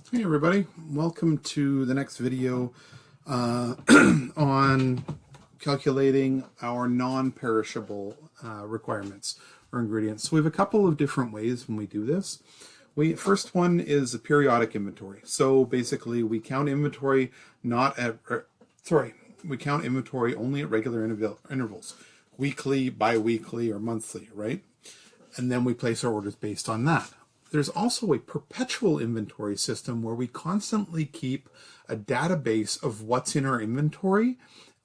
Hey everybody, welcome to the next video on calculating our non-perishable requirements or ingredients. So we have a couple of different ways when we do this. First one is a periodic inventory. So basically we count inventory we count inventory only at regular intervals, weekly, bi-weekly, or monthly, right? And then we place our orders based on that. There's also a perpetual inventory system where we constantly keep a database of what's in our inventory,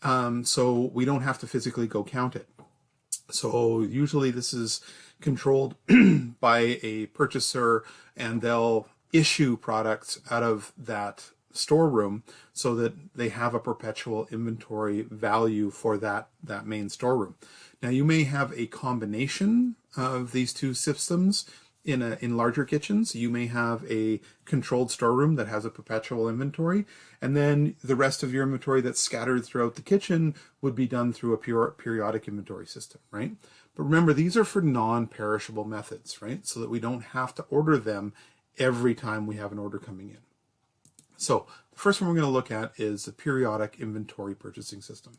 so we don't have to physically go count it. So usually this is controlled by a purchaser, and they'll issue products out of that storeroom so that they have a perpetual inventory value for that main storeroom. Now you may have a combination of these two systems. In larger kitchens, you may have a controlled storeroom that has a perpetual inventory, and then the rest of your inventory that's scattered throughout the kitchen would be done through a periodic inventory system, right? But remember, these are for non-perishable methods, right? So that we don't have to order them every time we have an order coming in. So the first one we're going to look at is the periodic inventory purchasing system.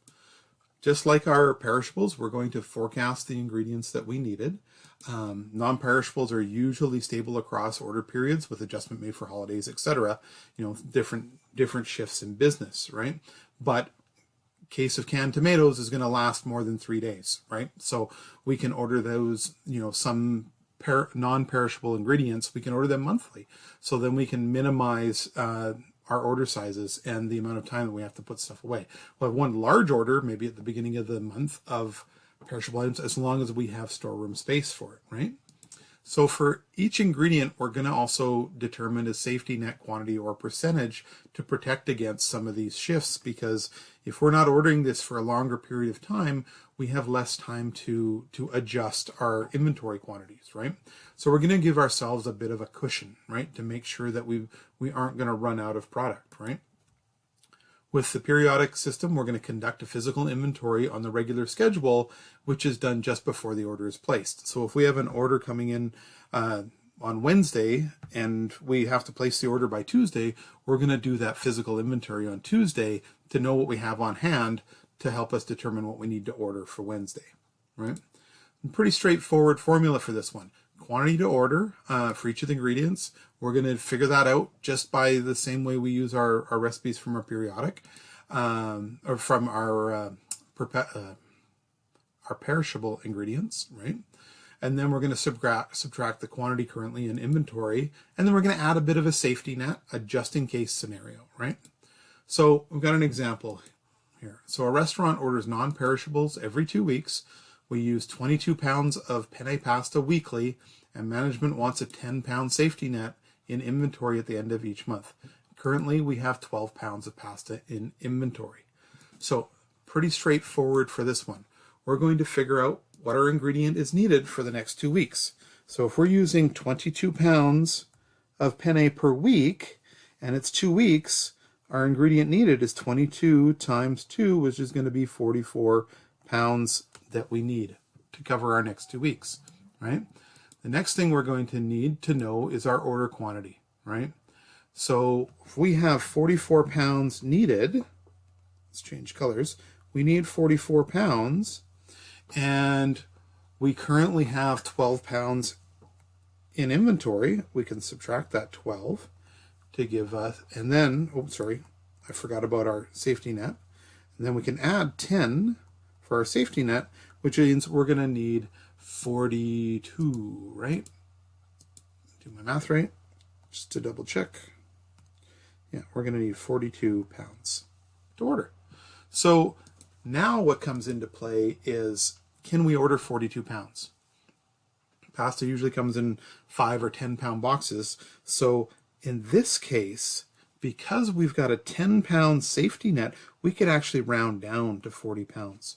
Just like our perishables, we're going to forecast the ingredients that we needed. Non-perishables are usually stable across order periods with adjustment made for holidays, etc. You know, different shifts in business, right? But case of canned tomatoes is going to last more than 3 days, right? So we can order those, some non-perishable ingredients, we can order them monthly. So then we can minimize our order sizes and the amount of time that we have to put stuff away. We'll have one large order, maybe at the beginning of the month, of perishable items, as long as we have storeroom space for it, right? So for each ingredient, we're going to also determine a safety net quantity or percentage to protect against some of these shifts, because if we're not ordering this for a longer period of time, we have less time to adjust our inventory quantities, right? So we're going to give ourselves a bit of a cushion, right, to make sure that we aren't going to run out of product, right? With the periodic system, we're going to conduct a physical inventory on the regular schedule, which is done just before the order is placed. So if we have an order coming in on Wednesday and we have to place the order by Tuesday, we're going to do that physical inventory on Tuesday to know what we have on hand to help us determine what we need to order for Wednesday, right? And pretty straightforward formula for this one. Quantity to order for each of the ingredients. We're going to figure that out just by the same way we use our recipes from our periodic or from our perishable ingredients, right? And then we're going to subtract the quantity currently in inventory, and then we're going to add a bit of a safety net, a just-in-case scenario, right? So we've got an example here. So a restaurant orders non-perishables every 2 weeks. We use 22 pounds of penne pasta weekly, and management wants a 10-pound safety net in inventory at the end of each month. Currently, we have 12 pounds of pasta in inventory. So pretty straightforward for this one. We're going to figure out what our ingredient is needed for the next 2 weeks. So if we're using 22 pounds of penne per week, and it's 2 weeks, our ingredient needed is 22 times 2, which is going to be 44 pounds that we need to cover our next 2 weeks, right? The next thing we're going to need to know is our order quantity, right? So if we have 44 pounds needed, let's change colors. We need 44 pounds, and we currently have 12 pounds in inventory. We can subtract that 12 to give us, and then, I forgot about our safety net. And then we can add 10 for our safety net, which means we're going to need 42, right? Do my math right, just to double check. Yeah, we're going to need 42 pounds to order. So now what comes into play is, can we order 42 pounds? Pasta usually comes in 5 or 10 pound boxes. So in this case, because we've got a 10-pound safety net, we could actually round down to 40 pounds.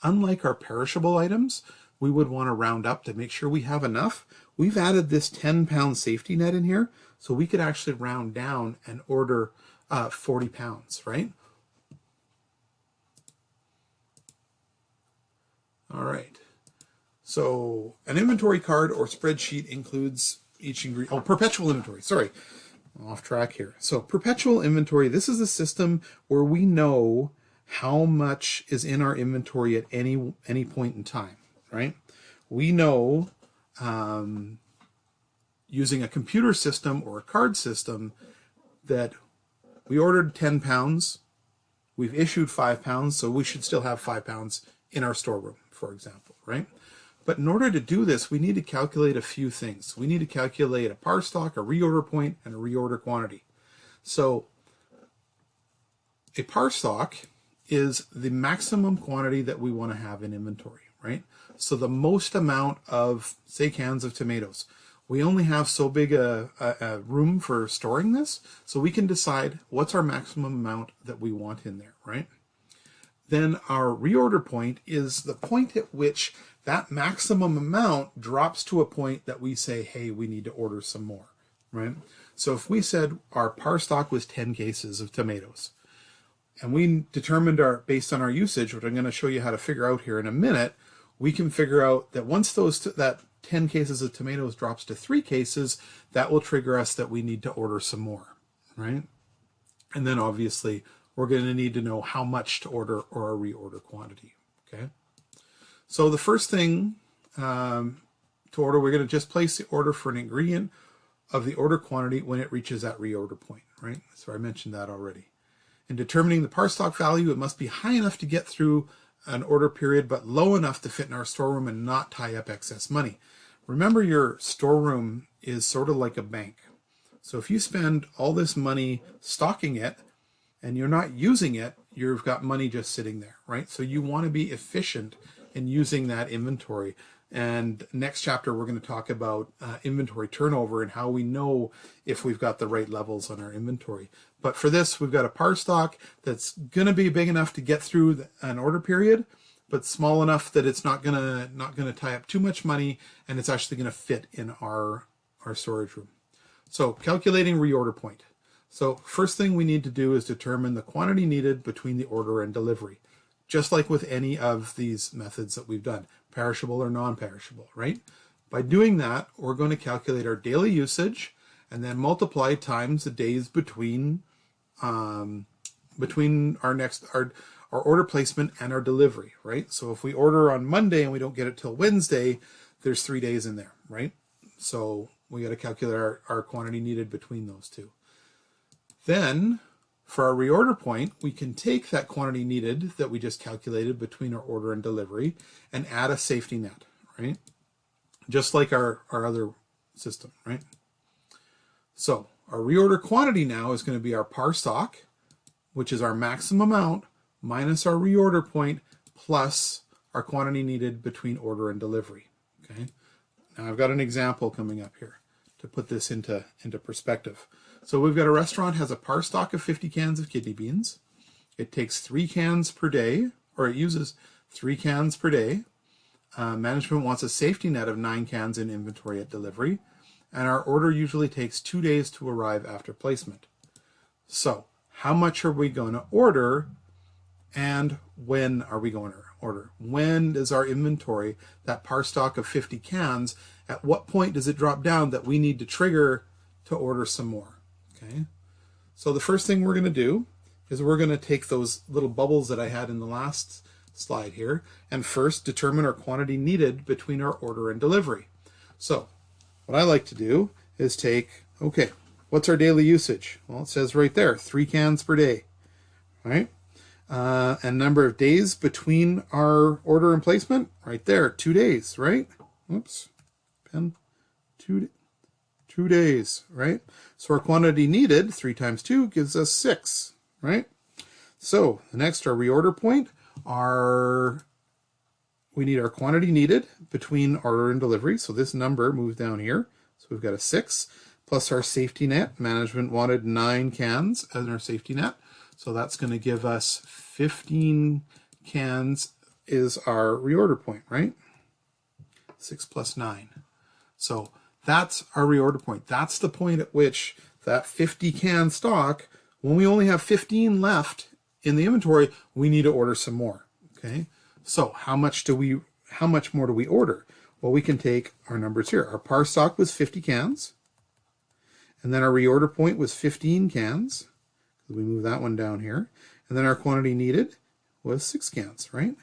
Unlike our perishable items, we would want to round up to make sure we have enough. We've added this 10-pound safety net in here, so we could actually round down and order 40 pounds, right? All right. So an inventory card or spreadsheet includes each ingredient. Oh, perpetual inventory. Sorry. off track here. So perpetual inventory, this is a system where we know how much is in our inventory at any point in time, right? We know using a computer system or a card system that we ordered 10 pounds, we've issued 5 pounds, so we should still have 5 pounds in our storeroom, for example, right? But in order to do this, we need to calculate a few things. We need to calculate a par stock, a reorder point, and a reorder quantity. So a par stock is the maximum quantity that we want to have in inventory, right? So the most amount of, say, cans of tomatoes. We only have so big a room for storing this, so we can decide what's our maximum amount that we want in there, right? Then our reorder point is the point at which that maximum amount drops to a point that we say, hey, we need to order some more, right? So if we said our par stock was 10 cases of tomatoes, and we determined based on our usage, which I'm going to show you how to figure out here in a minute, we can figure out that once that 10 cases of tomatoes drops to 3 cases, that will trigger us that we need to order some more, right? And then obviously we're going to need to know how much to order or a reorder quantity, okay? So the first thing to order, we're going to just place the order for an ingredient of the order quantity when it reaches that reorder point, right? So I mentioned that already. In determining the par stock value, it must be high enough to get through an order period, but low enough to fit in our storeroom and not tie up excess money. Remember, your storeroom is sort of like a bank. So if you spend all this money stocking it and you're not using it, you've got money just sitting there, right? So you want to be efficient in using that inventory. And next chapter, we're going to talk about inventory turnover and how we know if we've got the right levels on our inventory. But for this, we've got a par stock that's going to be big enough to get through an order period, but small enough that it's not going to tie up too much money, and it's actually going to fit in our storage room. So calculating reorder point. So first thing we need to do is determine the quantity needed between the order and delivery, just like with any of these methods that we've done, perishable or non-perishable, right? By doing that, we're going to calculate our daily usage and then multiply times the days between our order placement and our delivery, right? So if we order on Monday and we don't get it till Wednesday, there's 3 days in there, right? So we got to calculate our quantity needed between those two. Then for our reorder point, we can take that quantity needed that we just calculated between our order and delivery and add a safety net, right? Just like our other system, right? So our reorder quantity now is going to be our par stock, which is our maximum amount, minus our reorder point, plus our quantity needed between order and delivery, okay? Now I've got an example coming up here to put this into perspective. So we've got a restaurant has a par stock of 50 cans of kidney beans. It takes 3 cans per day, or it uses 3 cans per day. Management wants a safety net of 9 cans in inventory at delivery, and our order usually takes 2 days to arrive after placement. So how much are we going to order, and when are we going to order? When does our inventory, that par stock of 50 cans, at what point does it drop down that we need to trigger to order some more? Okay, so the first thing we're going to do is we're going to take those little bubbles that I had in the last slide here and first determine our quantity needed between our order and delivery. So what I like to do is take, okay, what's our daily usage? Well, it says right there, 3 cans per day, right? And number of days between our order and placement, right there, 2 days, right? Oops, pen, 2 days, right? So our quantity needed, 3 times 2 gives us 6, right? So the next, our reorder point, we need our quantity needed between order and delivery. So this number moves down here. So we've got a 6 plus our safety net. Management wanted 9 cans as our safety net. So that's going to give us 15 cans is our reorder point, right? 6 plus 9. So that's our reorder point. That's the point at which that 50 can stock, when we only have 15 left in the inventory, we need to order some more. Okay. So how much more do we order? Well, we can take our numbers here. Our par stock was 50 cans. And then our reorder point was 15 cans. We move that one down here. And then our quantity needed was 6 cans, right?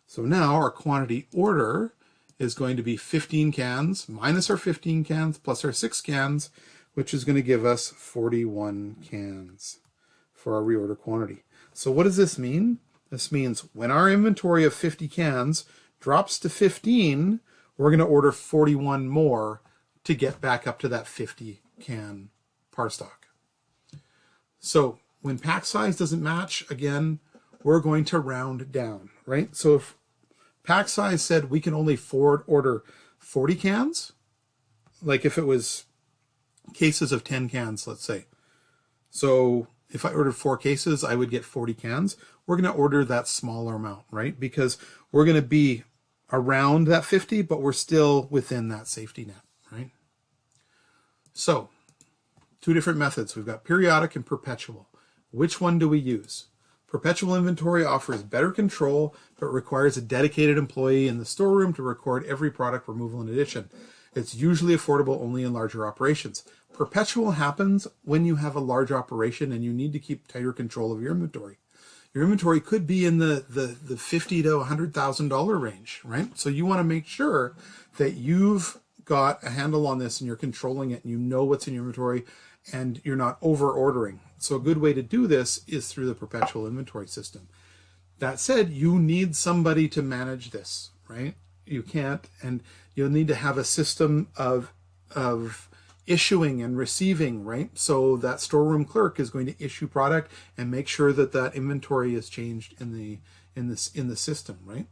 So now our quantity order is going to be 15 cans minus our 15 cans plus our 6 cans, which is going to give us 41 cans for our reorder quantity. So what does this mean? This means when our inventory of 50 cans drops to 15, we're going to order 41 more to get back up to that 50 can par stock. So when pack size doesn't match, again, we're going to round down, right? So if pack size said we can only forward order 40 cans, like if it was cases of 10 cans, let's say. So if I ordered 4 cases, I would get 40 cans. We're going to order that smaller amount, right? Because we're going to be around that 50, but we're still within that safety net, right? So 2 different methods. We've got periodic and perpetual. Which one do we use? Perpetual inventory offers better control, but requires a dedicated employee in the storeroom to record every product removal and addition. It's usually affordable only in larger operations. Perpetual happens when you have a large operation and you need to keep tighter control of your inventory. Your inventory could be in the $50,000 to $100,000 range, right? So you want to make sure that you've got a handle on this and you're controlling it and you know what's in your inventory and you're not over ordering. So a good way to do this is through the perpetual inventory system. That said, you need somebody to manage this, right? You can't, and you'll need to have a system of issuing and receiving, right? So that storeroom clerk is going to issue product and make sure that that inventory is changed in the system, right?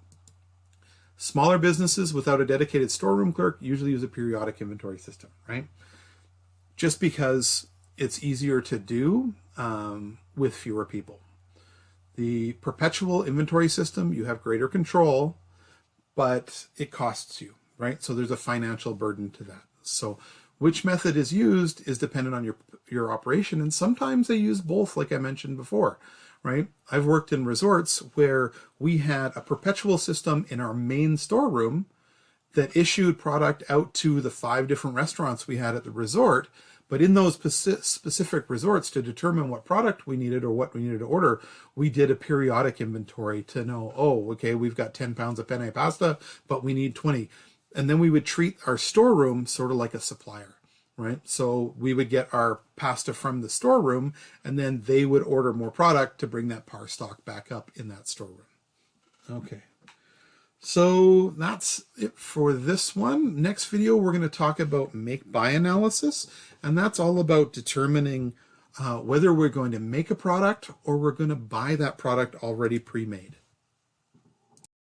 Smaller businesses without a dedicated storeroom clerk usually use a periodic inventory system, right? Just because it's easier to do with fewer people. The perpetual inventory system, you have greater control, but it costs you, right? So there's a financial burden to that. So which method is used is dependent on your operation, and sometimes they use both, like I mentioned before, right? I've worked in resorts where we had a perpetual system in our main storeroom that issued product out to the 5 different restaurants we had at the resort. But in those specific resorts, to determine what product we needed or what we needed to order, we did a periodic inventory to know, oh, okay, we've got 10 pounds of penne pasta, but we need 20. And then we would treat our storeroom sort of like a supplier, right? So we would get our pasta from the storeroom, and then they would order more product to bring that par stock back up in that storeroom. Okay. So that's it for this one. Next video, we're going to talk about make-buy analysis, and that's all about determining whether we're going to make a product or we're going to buy that product already pre-made.